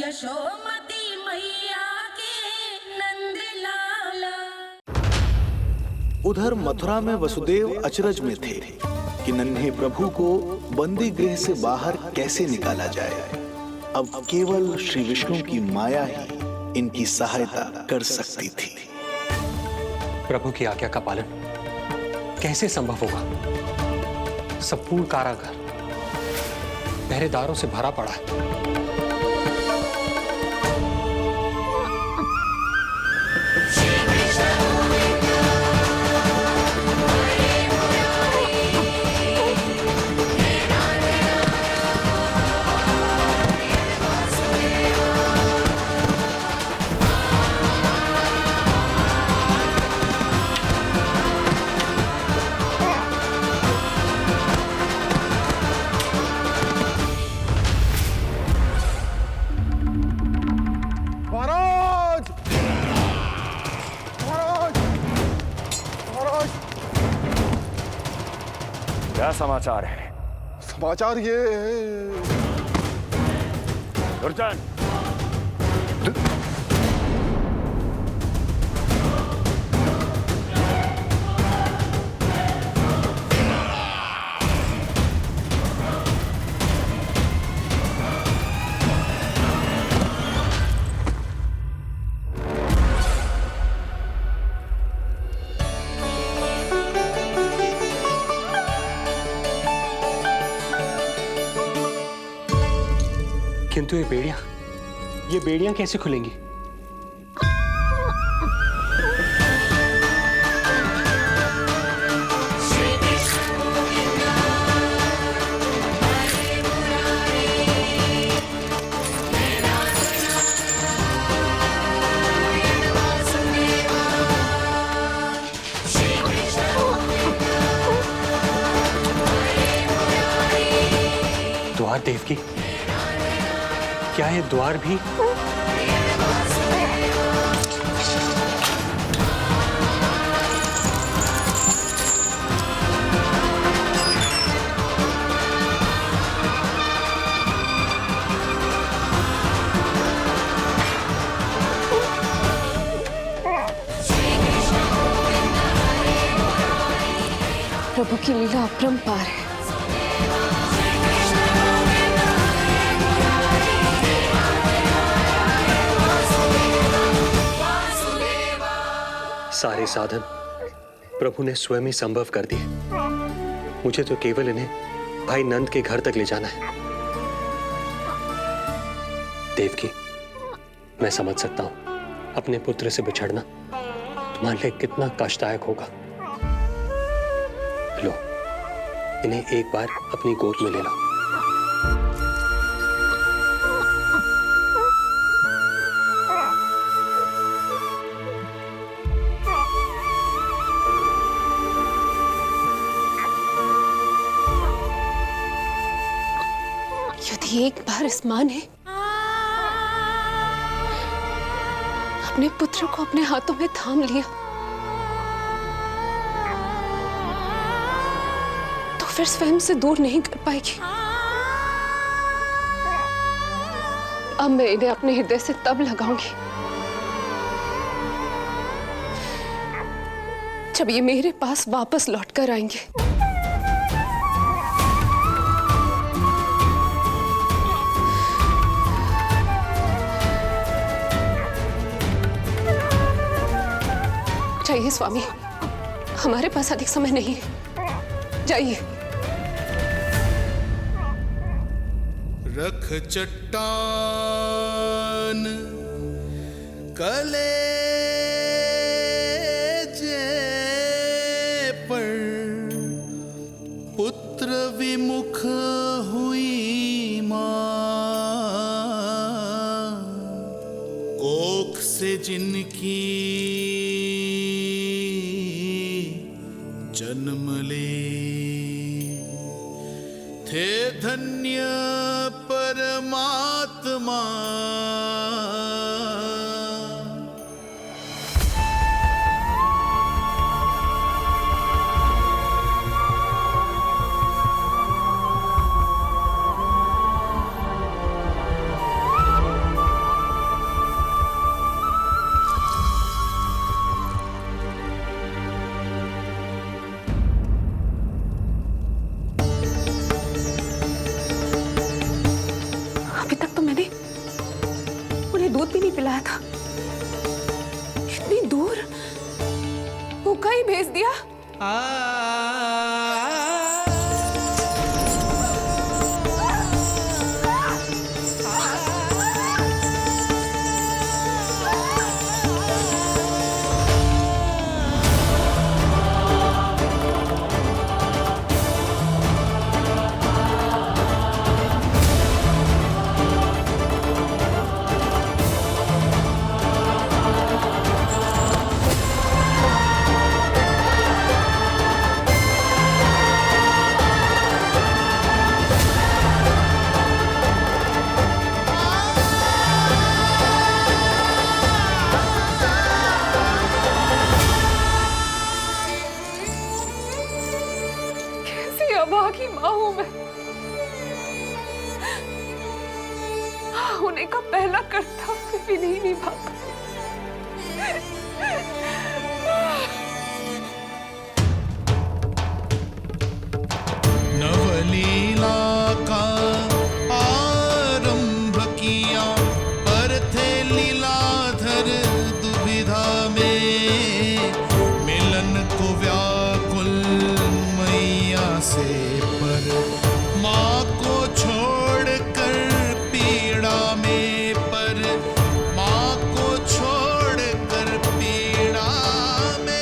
यशोमती मैया के नंद लाला। उधर मथुरा में वसुदेव अचरज में थे कि नन्हे प्रभु को बंदी गृह से बाहर कैसे निकाला जाए। अब केवल श्री विष्णु की माया ही इनकी सहायता कर सकती थी। प्रभु की आज्ञा का पालन कैसे संभव होगा? संपूर्ण कारागार पहरेदारों से भरा पड़ा है। क्या समाचार है? समाचार ये दुर्जन, किंतु ये बेड़ियां कैसे खुलेंगी? द्वार देवकी, क्या ये द्वार भी? प्रभु की लीला अपरंपार है। सारे साधन प्रभु ने स्वयं ही संभव कर दिए। मुझे तो केवल इन्हें भाई नंद के घर तक ले जाना है। देवकी, मैं समझ सकता हूं अपने पुत्र से बिछड़ना तुम्हारे लिए कितना कष्टदायक होगा। लो, इन्हें एक बार अपनी गोद में ले लो। यदि एक बार इस मां ने अपने पुत्र को अपने हाथों में थाम लिया तो फिर स्वयं से दूर नहीं कर पाएगी। अब मैं इन्हें अपने हृदय से तब लगाऊंगी जब ये मेरे पास वापस लौट कर आएंगे। जाइए स्वामी, हमारे पास अधिक समय नहीं है, जाइए। रख चट्टान कलेजे पर, पुत्र विमुख हुई मां, कोख से जिनकी जन्म ले, थे धन्य परमात्मा। भेज दिया? अभागी मां हूं मैं। होने का पहला कर्तव्य भी नहीं निभा पाई। नवलीला का आरंभ किया पर थे लीलाधर दुविधा में, मिलन को व्याकुल मैया से पर माँ को छोड़कर पीड़ा में, पर माँ को छोड़कर पीड़ा में।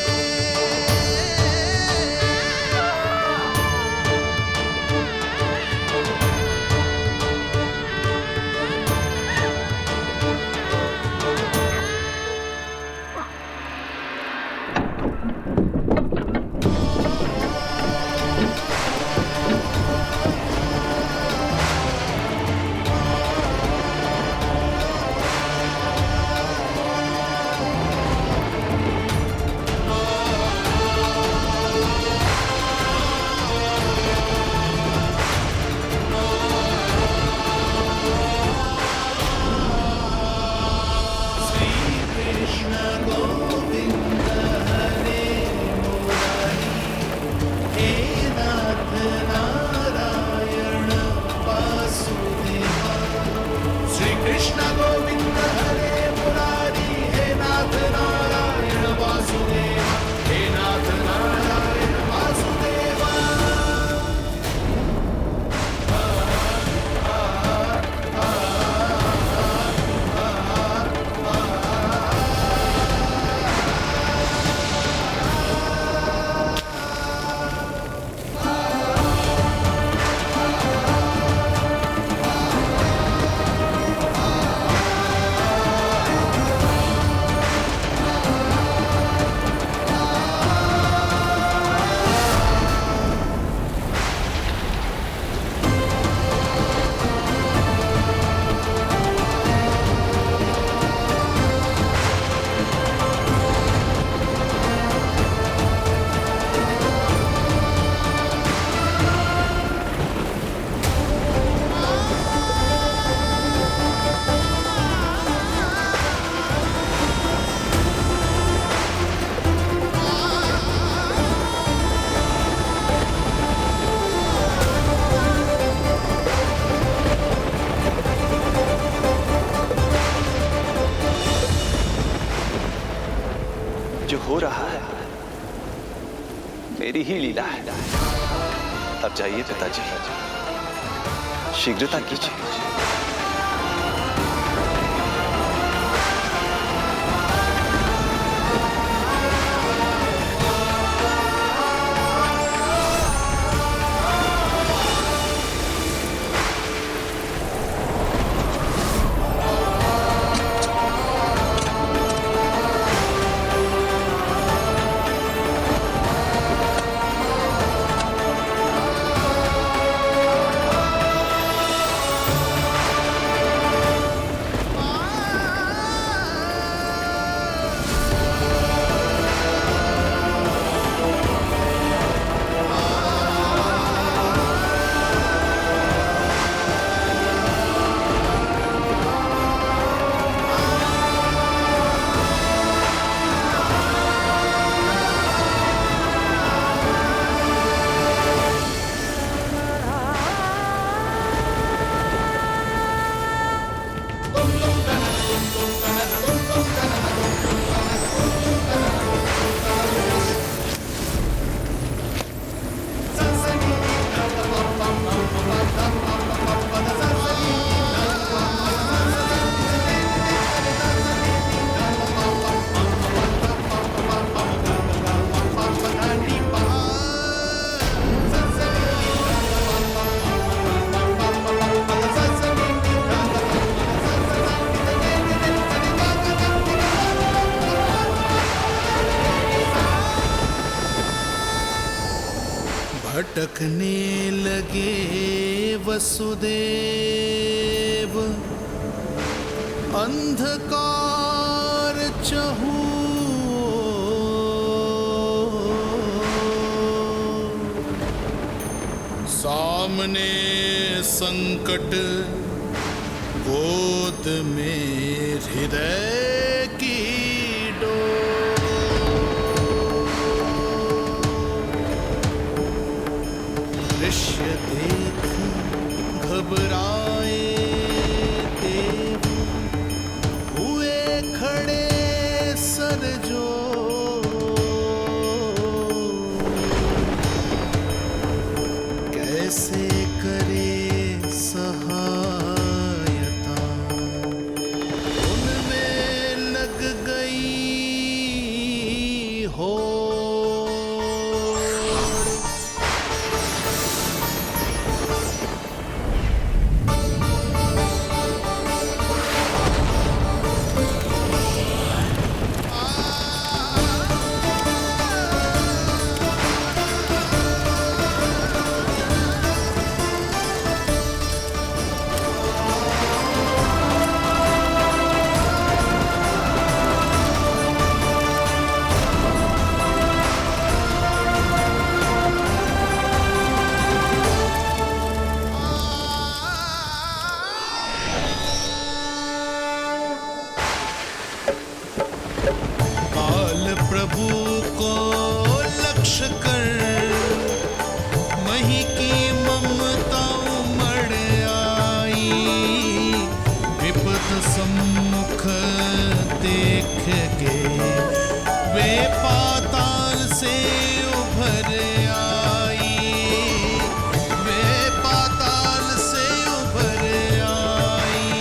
जो हो रहा है मेरी ही लीला है। अब जाइए पिताजी, शीघ्रता कीजिए। भटकने लगे वसुदेव, अंधकार चहु सामने संकट, गोद में हृदय की डोर। दृश्य देख घबराए देव, हुए खड़े सर जो। कैसे करे सहायता, उनमें लग गई हो। प्रभु को लक्ष्य कर मही की ममता उमड़ आई, विपद सम्मुख देख के वे पाताल से उभर आई, वे पाताल से उभर आई।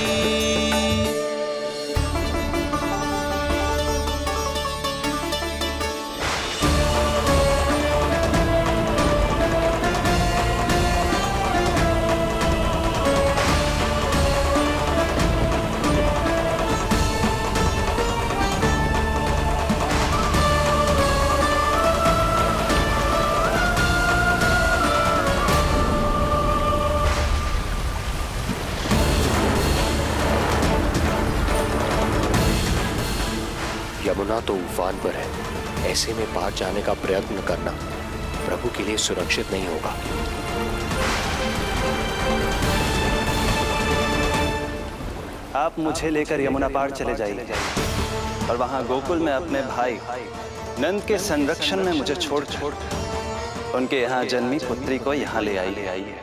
यमुना तो उफान पर है, ऐसे में पार जाने का प्रयत्न करना प्रभु के लिए सुरक्षित नहीं होगा। आप मुझे लेकर यमुना पार चले जाइए और वहां गोकुल में अपने भाई नंद के संरक्षण में मुझे छोड़ उनके यहाँ जन्मी पुत्री को यहाँ ले आइए।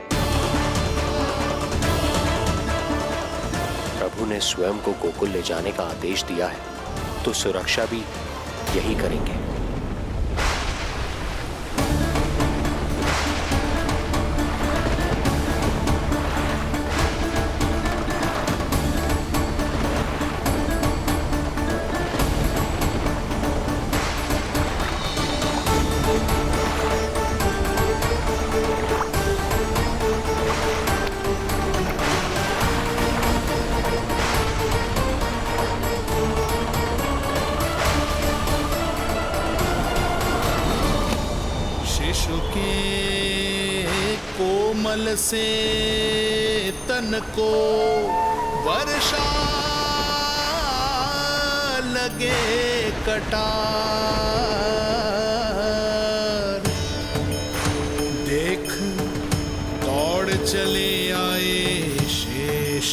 प्रभु ने स्वयं को गोकुल ले जाने का आदेश दिया है, तो सुरक्षा भी यही करेंगे। शिशु के कोमल से तन को वर्षा लगे कटार, देख दौड़ चले आए शेष,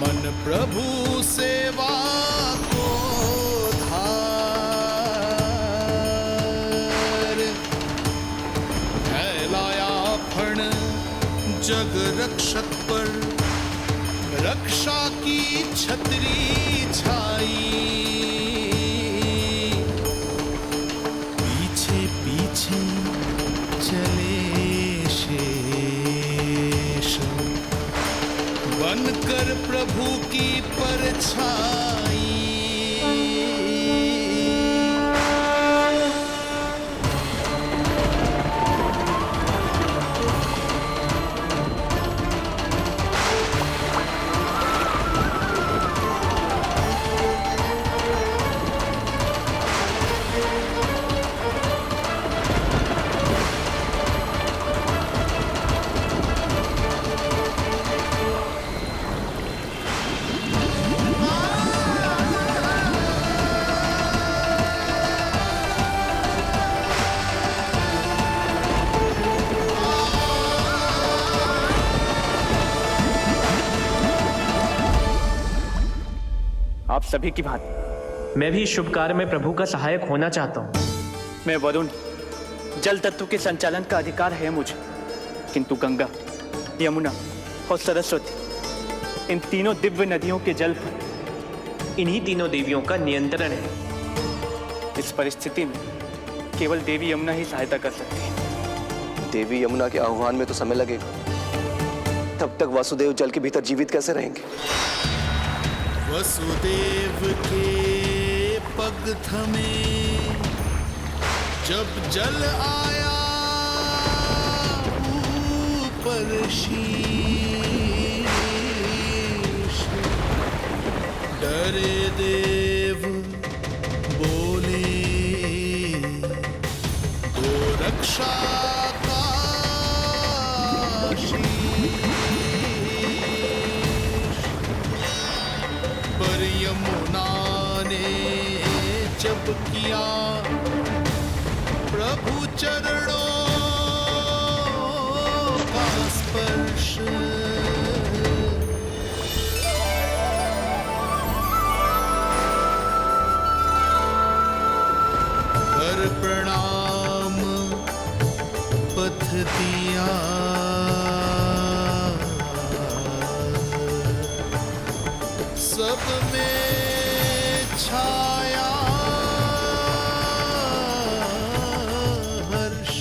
मन प्रभु सेवा को धार। फैलाया फण जग रक्षक पर, रक्षा की छतरी छाई, पीछे पीछे चले शेष, बनकर प्रभु की परछाई। आप सभी की भांति मैं भी इस शुभ कार्य में प्रभु का सहायक होना चाहता हूँ। मैं वरुण, जल तत्व के संचालन का अधिकार है मुझे, किंतु गंगा, यमुना और सरस्वती, इन तीनों दिव्य नदियों के जल पर इन्हीं तीनों देवियों का नियंत्रण है। इस परिस्थिति में केवल देवी यमुना ही सहायता कर सकती है। देवी यमुना के आह्वान में तो समय लगेगा, तब तक वासुदेव जल के भीतर जीवित कैसे रहेंगे? वसुदेव के पग थमे जब जल आया ऊपर शीश, डरे देव बोले दो रक्षा का पर यमुना ने जब किया प्रभु चरणों का स्पर्श, कर प्रणाम पथ दिया, सब में छाया हर्ष।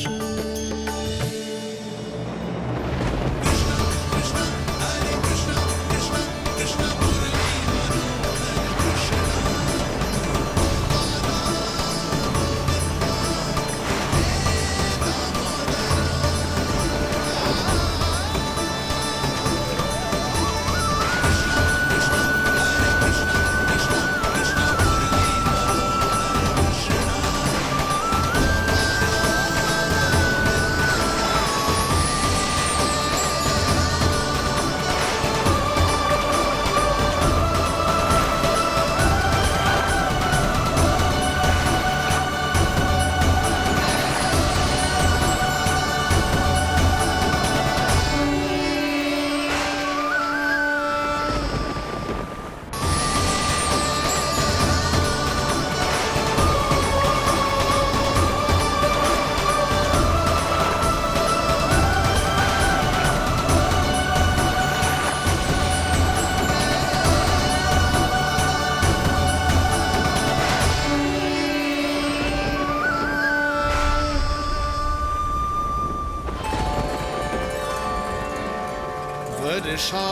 वर्षा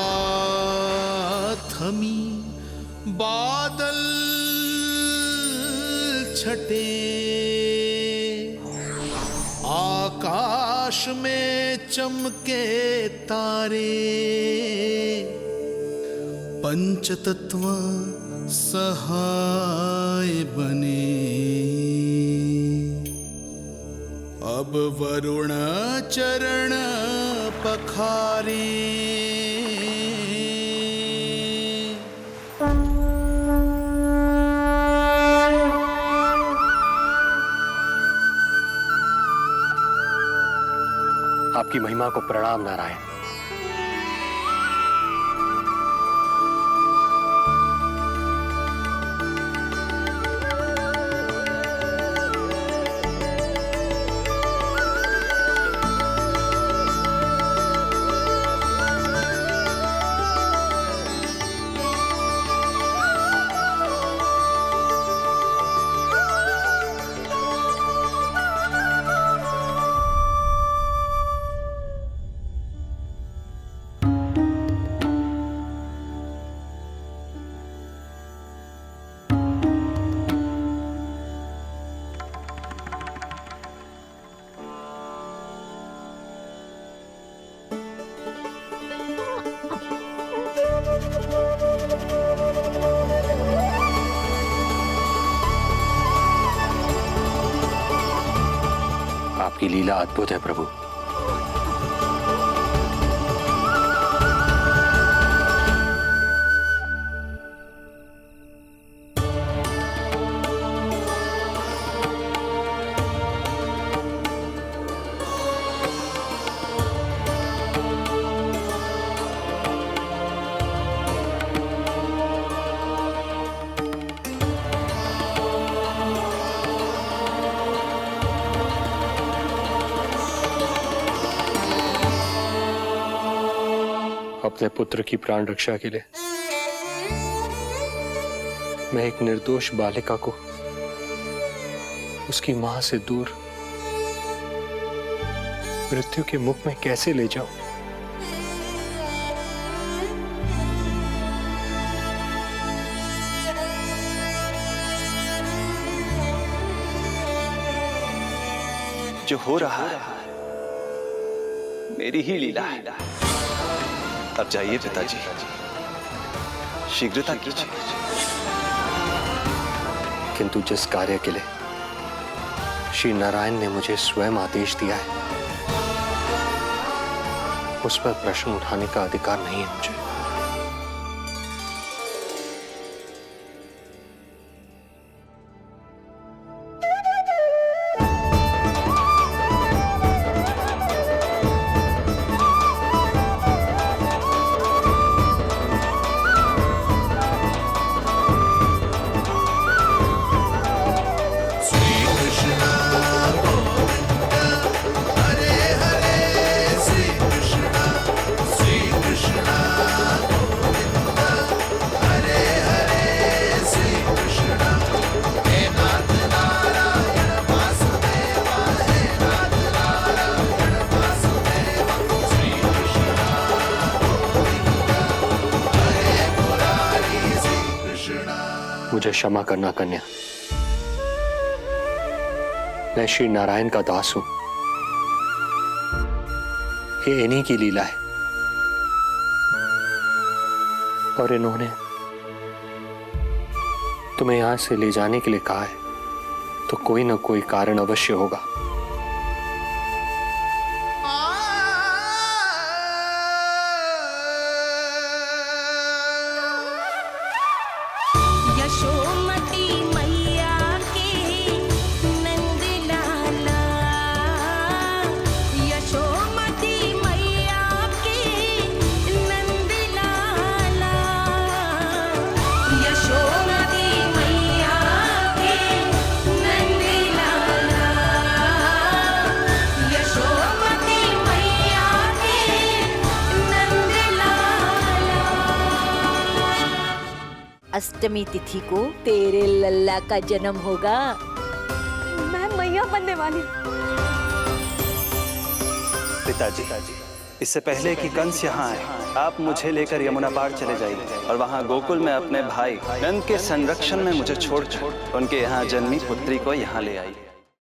थमी बादल छटे, आकाश में चमके तारे, पंचतत्व सहाय बने। अब वरुण चरण पखारे, आपकी महिमा को प्रणाम नारायण। आपकी लीला अद्भुत है प्रभु। अपने पुत्र की प्राण रक्षा के लिए मैं एक निर्दोष बालिका को उसकी मां से दूर मृत्यु के मुख में कैसे ले जाऊं? जो हो रहा है मेरी ही लीला है। अब जाइए पिताजी, शीघ्रता कीजिए। किंतु जिस कार्य के लिए श्री नारायण ने मुझे स्वयं आदेश दिया है उस पर प्रश्न उठाने का अधिकार नहीं है मुझे। मुझे क्षमा करना कन्या, मैं श्री नारायण का दास हूं। ये इन्हीं की लीला है और इन्होंने तुम्हें यहां से ले जाने के लिए कहा है तो कोई ना कोई कारण अवश्य होगा। यशोमती मैया के नंद लाला, यशोमती मैया के नंद लाला, यशोमती मैया के नंद लाला, यशोमती मैया के नंद लाला। अष्टमी तिथि को तेरे लल्ला का जन्म होगा। मैं मैया बनने वाली हूँ। पिताजी, इससे पहले कि कंस यहाँ आए, आप मुझे लेकर यमुना पार चले जाइए और वहाँ गोकुल में अपने भाई नंद के संरक्षण में मुझे छोड़कर उनके यहाँ जन्मी पुत्री को यहाँ ले आइए।